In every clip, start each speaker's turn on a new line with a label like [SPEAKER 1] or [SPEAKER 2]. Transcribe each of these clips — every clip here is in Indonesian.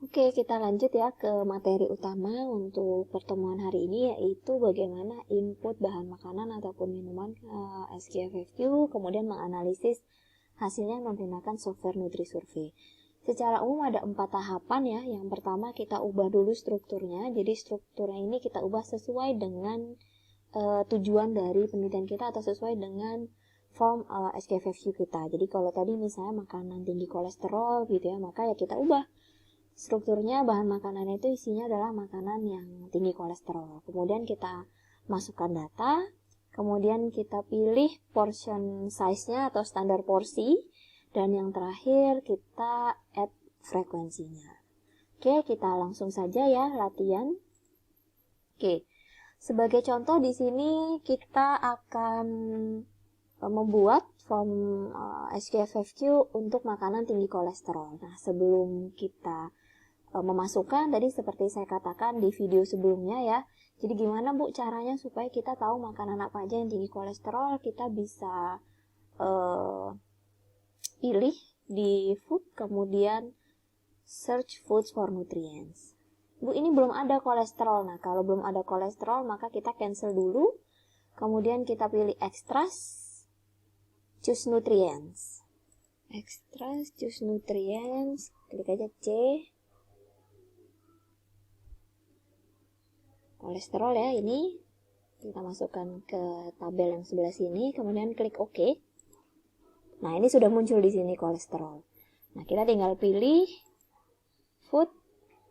[SPEAKER 1] Oke, kita lanjut ya ke materi utama untuk pertemuan hari ini, yaitu bagaimana input bahan makanan ataupun minuman SKFFQ, kemudian menganalisis hasilnya menggunakan software NutriSurvey. Secara umum ada 4 tahapan ya. Yang pertama kita ubah dulu strukturnya, jadi strukturnya ini kita ubah sesuai dengan tujuan dari penelitian kita atau sesuai dengan form SKFFQ kita. Jadi kalau tadi misalnya makanan tinggi kolesterol gitu ya, maka ya kita ubah strukturnya, bahan makanan itu isinya adalah makanan yang tinggi kolesterol. Kemudian kita masukkan data, kemudian kita pilih portion size-nya atau standar porsi, dan yang terakhir kita add frekuensinya. Oke, kita langsung saja ya latihan. Oke, sebagai contoh di sini kita akan membuat form SKFFQ untuk makanan tinggi kolesterol. Nah, sebelum kita memasukkan tadi seperti saya katakan di video sebelumnya ya. Jadi gimana Bu caranya supaya kita tahu makanan apa aja yang tinggi kolesterol? Kita bisa pilih di food, kemudian search foods for nutrients. Bu, ini belum ada kolesterol. Nah, kalau belum ada kolesterol maka kita cancel dulu. Kemudian kita pilih extras, choose nutrients. Extras, choose nutrients, klik aja C. Kolesterol ya, ini kita masukkan ke tabel yang sebelah sini, kemudian klik OK. Nah, ini sudah muncul di sini kolesterol. Nah, kita tinggal pilih food,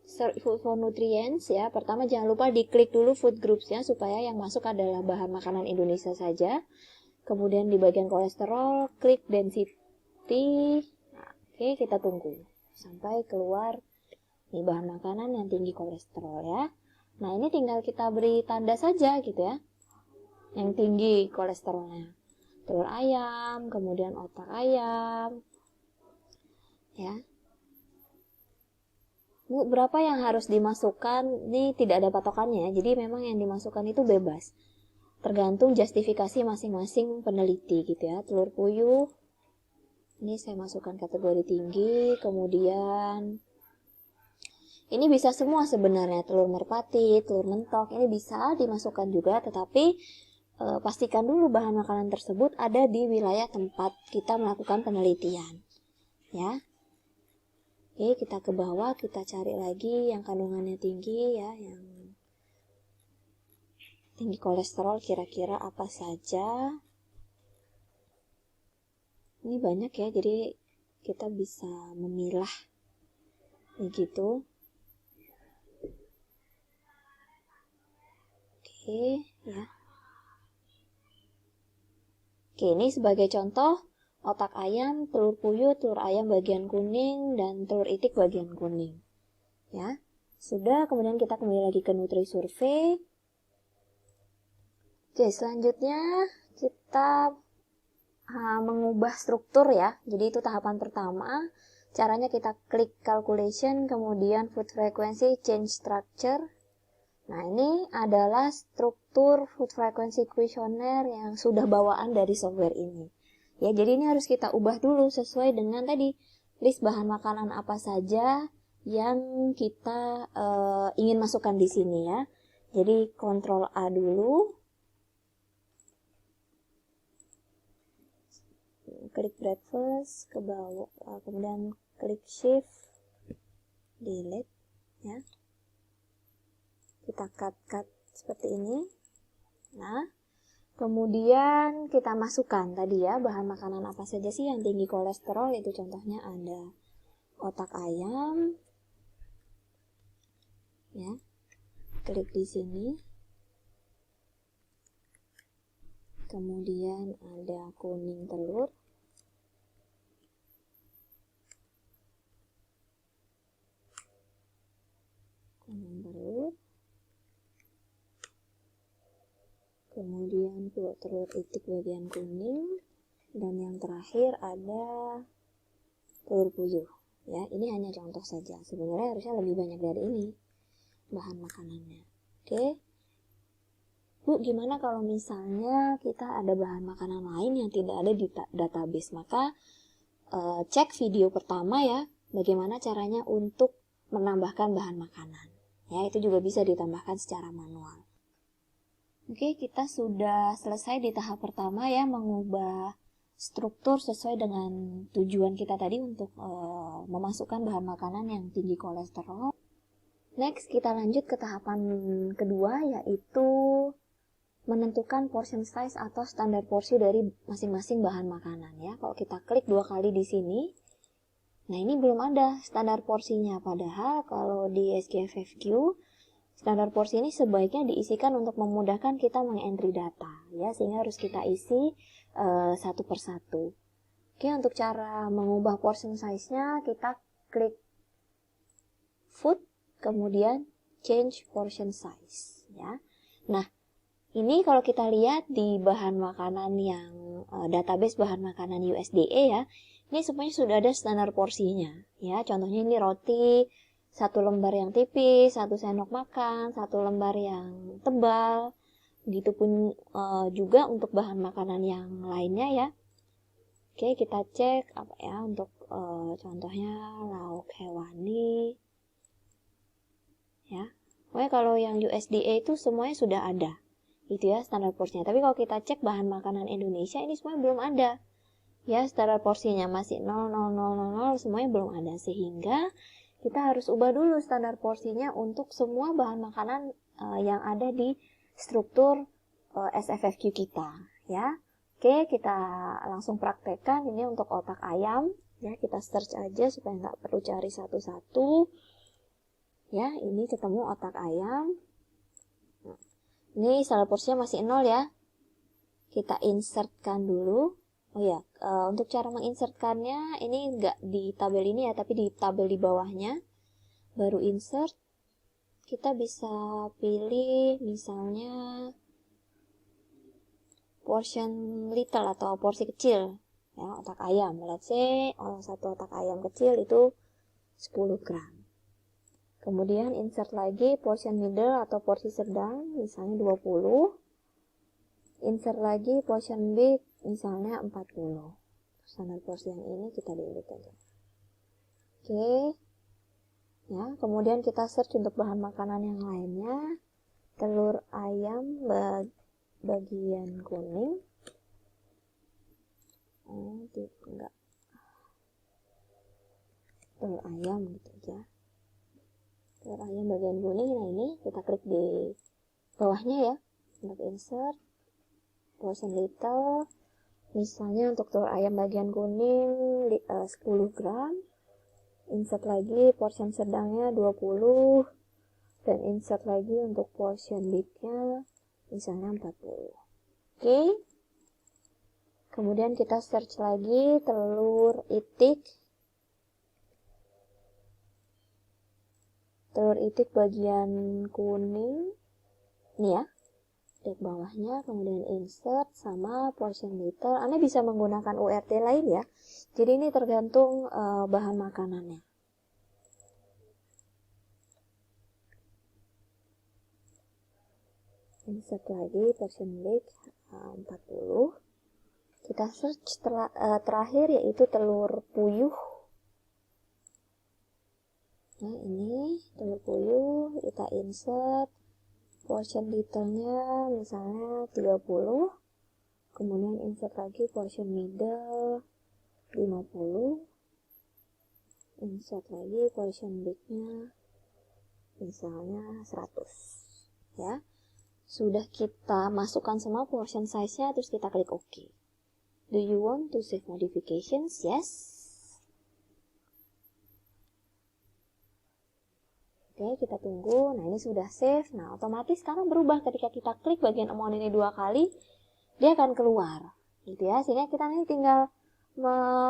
[SPEAKER 1] search food for nutrients ya. Pertama jangan lupa diklik dulu food groups-nya supaya yang masuk adalah bahan makanan Indonesia saja. Kemudian di bagian kolesterol klik density. Nah, oke, kita tunggu sampai keluar nih bahan makanan yang tinggi kolesterol ya. Nah, ini tinggal kita beri tanda saja gitu ya, yang tinggi kolesterolnya. Telur ayam, kemudian otak ayam, ya. Bu, berapa yang harus dimasukkan? Ini tidak ada patokannya ya, jadi memang yang dimasukkan itu bebas. Tergantung justifikasi masing-masing peneliti gitu ya. Telur puyuh, ini saya masukkan kategori tinggi, kemudian ini bisa semua sebenarnya, telur merpati, telur mentok, ini bisa dimasukkan juga, tetapi pastikan dulu bahan makanan tersebut ada di wilayah tempat kita melakukan penelitian. Ya. Oke, kita ke bawah, kita cari lagi yang kandungannya tinggi ya, yang tinggi kolesterol kira-kira apa saja. Ini banyak ya, jadi kita bisa memilah begitu. Oke, ya. Oke, ini sebagai contoh otak ayam, telur puyuh, telur ayam bagian kuning, dan telur itik bagian kuning. Ya, sudah. Kemudian kita kembali lagi ke NutriSurvey. Oke, selanjutnya kita mengubah struktur ya. Jadi itu tahapan pertama. Caranya kita klik calculation, kemudian food frequency, change structure. Nah, ini adalah struktur food frequency questionnaire yang sudah bawaan dari software ini. Ya, jadi ini harus kita ubah dulu sesuai dengan tadi list bahan makanan apa saja yang kita ingin masukkan di sini ya. Jadi Ctrl A dulu. Klik breakfast ke bawah, kemudian klik shift delete ya. Kita cut seperti ini. Nah, kemudian kita masukkan tadi ya bahan makanan apa saja sih yang tinggi kolesterol. Itu contohnya ada otak ayam. Ya. Klik di sini. Kemudian ada kuning telur. Kuning telur. Kemudian telur itik bagian kuning, dan yang terakhir ada telur puyuh. Ya, ini hanya contoh saja. Sebenarnya harusnya lebih banyak dari ini bahan makanannya. Oke. Bu, gimana kalau misalnya kita ada bahan makanan lain yang tidak ada di database? Maka cek video pertama ya, bagaimana caranya untuk menambahkan bahan makanan. Ya, itu juga bisa ditambahkan secara manual. Oke, kita sudah selesai di tahap pertama ya, mengubah struktur sesuai dengan tujuan kita tadi untuk memasukkan bahan makanan yang tinggi kolesterol. Next, kita lanjut ke tahapan kedua, yaitu menentukan portion size atau standar porsi dari masing-masing bahan makanan ya. Kalau kita klik 2 kali di sini, nah ini belum ada standar porsinya. Padahal kalau di SKFFQ, standar porsi ini sebaiknya diisikan untuk memudahkan kita mengentry data ya, sehingga harus kita isi satu persatu. Oke, untuk cara mengubah portion size-nya kita klik food, kemudian change portion size ya. Nah, ini kalau kita lihat di bahan makanan yang database bahan makanan USDA ya, ini semuanya sudah ada standar porsinya ya. Contohnya ini roti 1 lembar yang tipis, 1 sendok makan, 1 lembar yang tebal. Begitupun juga untuk bahan makanan yang lainnya ya. Oke, kita cek apa ya untuk contohnya lauk hewani. Ya. Pokoknya kalau yang USDA itu semuanya sudah ada. Itu ya standar porsinya. Tapi kalau kita cek bahan makanan Indonesia ini semuanya belum ada. Ya, standar porsinya masih 0,0000, semuanya belum ada, sehingga kita harus ubah dulu standar porsinya untuk semua bahan makanan yang ada di struktur SFFQ kita ya. Oke, kita langsung praktekkan ini untuk otak ayam ya. Kita search aja supaya nggak perlu cari satu-satu ya. Ini ketemu otak ayam. Nah, ini standar porsinya masih 0 ya. Kita insertkan dulu. Oh ya, untuk cara menginsertkannya ini nggak di tabel ini ya, tapi di tabel di bawahnya. Baru insert, kita bisa pilih misalnya portion little atau porsi kecil. Ya, otak ayam. Let's say, satu otak ayam kecil itu 10 gram. Kemudian insert lagi portion middle atau porsi sedang, misalnya 20. Insert lagi portion big, misalnya 40. Standar porsi yang ini kita delete aja. Oke. Ya, kemudian kita search untuk bahan makanan yang lainnya. Telur ayam bagian kuning. Enggak. Telur ayam gitu aja. Telur ayam bagian kuning. Nah, ini kita klik di bawahnya ya untuk insert. Portion little, misalnya untuk telur ayam bagian kuning 10 gram, insert lagi portion sedangnya 20, dan insert lagi untuk portion bignya misalnya 40. Oke. Kemudian kita search lagi telur itik. Telur itik bagian kuning. Ini ya. Klik bawahnya, kemudian insert sama portion little. Anda bisa menggunakan URT lain ya. Jadi ini tergantung bahan makanannya. Insert lagi portion big 40. Kita search terakhir yaitu telur puyuh. Nah, ini telur puyuh, kita insert portion little-nya misalnya 30, kemudian insert lagi portion middle 50, insert lagi portion big-nya misalnya 100 ya. Sudah kita masukkan semua portion size-nya, terus kita klik OK. Do you want to save modifications? Yes. Oke, kita tunggu. Nah, ini sudah save. Nah, otomatis sekarang berubah ketika kita klik bagian amount ini 2 kali, dia akan keluar. Gitu ya, sehingga kita nanti tinggal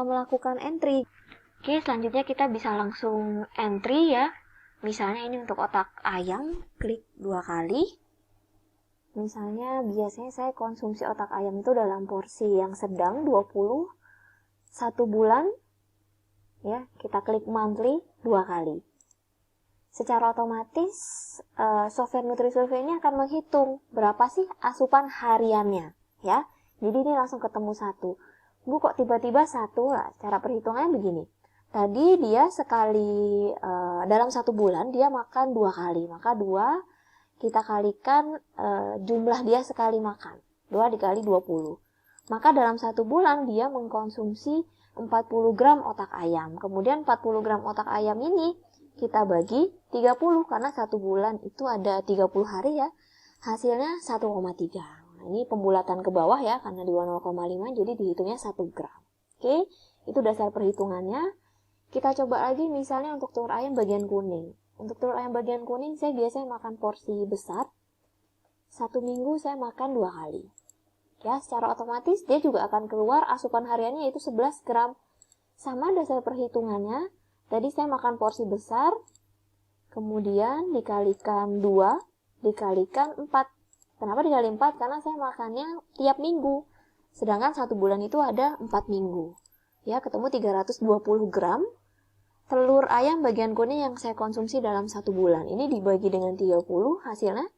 [SPEAKER 1] melakukan entry. Oke, selanjutnya kita bisa langsung entry ya. Misalnya ini untuk otak ayam, klik 2 kali. Misalnya biasanya saya konsumsi otak ayam itu dalam porsi yang sedang 20 1 bulan. Ya, kita klik monthly 2 kali. Secara otomatis software NutriSurvey ini akan menghitung berapa sih asupan hariannya ya. Jadi ini langsung ketemu 1. Bu, kok tiba-tiba 1? Nah, cara perhitungannya begini. tadi dia sekali dalam 1 bulan dia makan 2 kali, maka 2 kita kalikan jumlah dia sekali makan, 2 dikali 20. Maka dalam 1 bulan dia mengkonsumsi 40 gram otak ayam. Kemudian 40 gram otak ayam ini kita bagi 30, karena 1 bulan itu ada 30 hari ya. Hasilnya 1,3. Nah, ini pembulatan ke bawah ya, karena di 0,5 jadi dihitungnya 1 gram. Oke, itu dasar perhitungannya. Kita coba lagi misalnya untuk telur ayam bagian kuning. Untuk telur ayam bagian kuning saya biasanya makan porsi besar. 1 minggu saya makan 2 kali. Ya, secara otomatis dia juga akan keluar asupan hariannya itu 11 gram. Sama dasar perhitungannya, tadi saya makan porsi besar, kemudian dikalikan 2, dikalikan 4. Kenapa dikali 4? Karena saya makannya tiap minggu. Sedangkan 1 bulan itu ada 4 minggu. Ya, ketemu 320 gram telur ayam bagian kuning yang saya konsumsi dalam 1 bulan. Ini dibagi dengan 30, hasilnya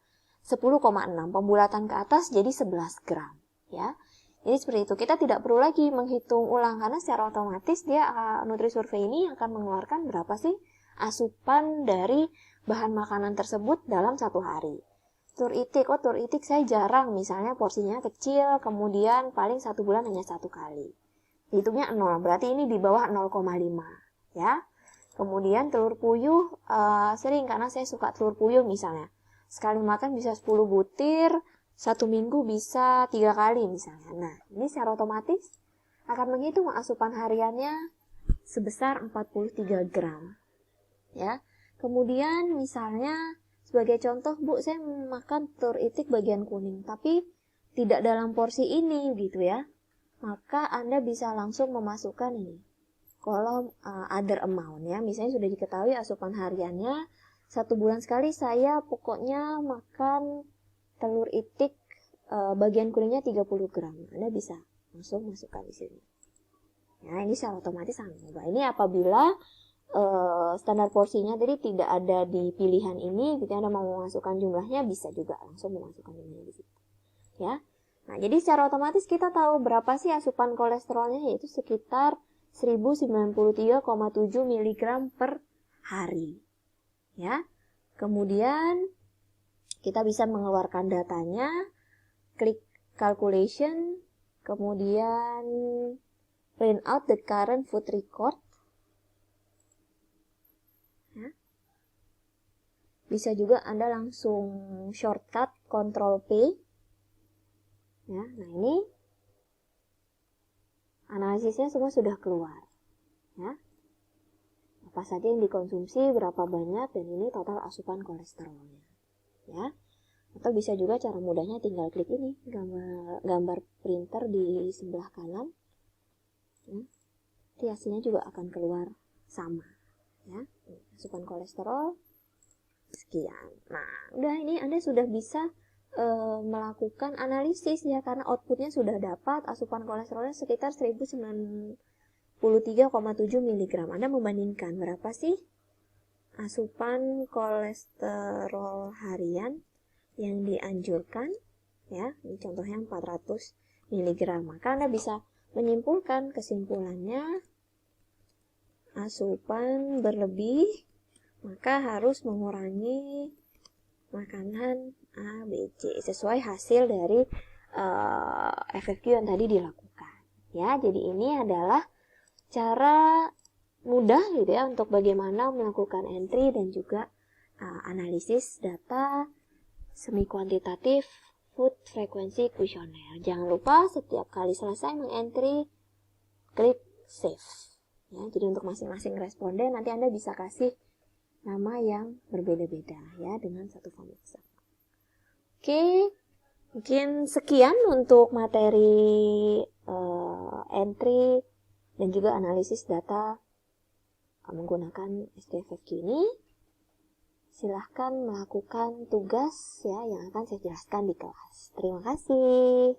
[SPEAKER 1] 10,6. Pembulatan ke atas jadi 11 gram. Ya, jadi seperti itu. Kita tidak perlu lagi menghitung ulang, karena secara otomatis dia Nutrisurvey ini akan mengeluarkan berapa sih asupan dari bahan makanan tersebut dalam 1 hari. Telur itik saya jarang, misalnya porsinya kecil, kemudian paling 1 bulan hanya 1 kali. Hitungnya 0, berarti ini di bawah 0,5 ya. Kemudian telur puyuh sering, karena saya suka telur puyuh misalnya. Sekali makan bisa 10 butir, 1 minggu bisa 3 kali misalnya. Nah, ini secara otomatis akan menghitung asupan hariannya sebesar 43 gram. Ya. Kemudian misalnya sebagai contoh, Bu, saya makan telur itik bagian kuning, tapi tidak dalam porsi ini gitu ya. Maka Anda bisa langsung memasukkan ini kolom other amount ya. Misalnya sudah diketahui asupan hariannya 1 bulan sekali saya pokoknya makan telur itik bagian kuningnya 30 gram. Anda bisa langsung masukkan di sini. Ya, ini secara otomatis sangat mudah. Ini apabila standar porsinya tadi tidak ada di pilihan ini, gitu Anda mau memasukkan jumlahnya bisa juga langsung memasukkan jumlahnya di situ. Ya. Nah, jadi secara otomatis kita tahu berapa sih asupan kolesterolnya, yaitu sekitar 1093,7 mg per hari. Ya. Kemudian kita bisa mengeluarkan datanya, klik calculation, kemudian print out the current food record. Ya. Bisa juga Anda langsung shortcut Ctrl P. Ya, nah ini analisisnya semua sudah keluar. Ya. Apa saja yang dikonsumsi, berapa banyak, dan ini total asupan kolesterolnya. Ya. Atau bisa juga cara mudahnya tinggal klik ini, gambar printer di sebelah kanan. Ya. Hasilnya juga akan keluar sama. Ya. Asupan kolesterol sekian. Nah, udah ini Anda sudah bisa melakukan analisis ya, karena outputnya sudah dapat, asupan kolesterolnya sekitar 1093,7 mg. Anda membandingkan berapa sih asupan kolesterol harian yang dianjurkan ya, ini contohnya 400 mg. Maka Anda bisa menyimpulkan kesimpulannya asupan berlebih maka harus mengurangi makanan A, B, C sesuai hasil dari FFQ yang tadi dilakukan. Ya, jadi ini adalah cara mudah gitu ya untuk bagaimana melakukan entry dan juga analisis data semi kuantitatif food frequency questionnaire. Jangan lupa setiap kali selesai mengentry klik save. Ya, jadi untuk masing-masing responden nanti Anda bisa kasih nama yang berbeda-beda ya dengan satu form yang sama. Oke, mungkin sekian untuk materi entry dan juga analisis data menggunakan STFFQ ini. Silahkan melakukan tugas ya yang akan saya jelaskan di kelas. Terima kasih.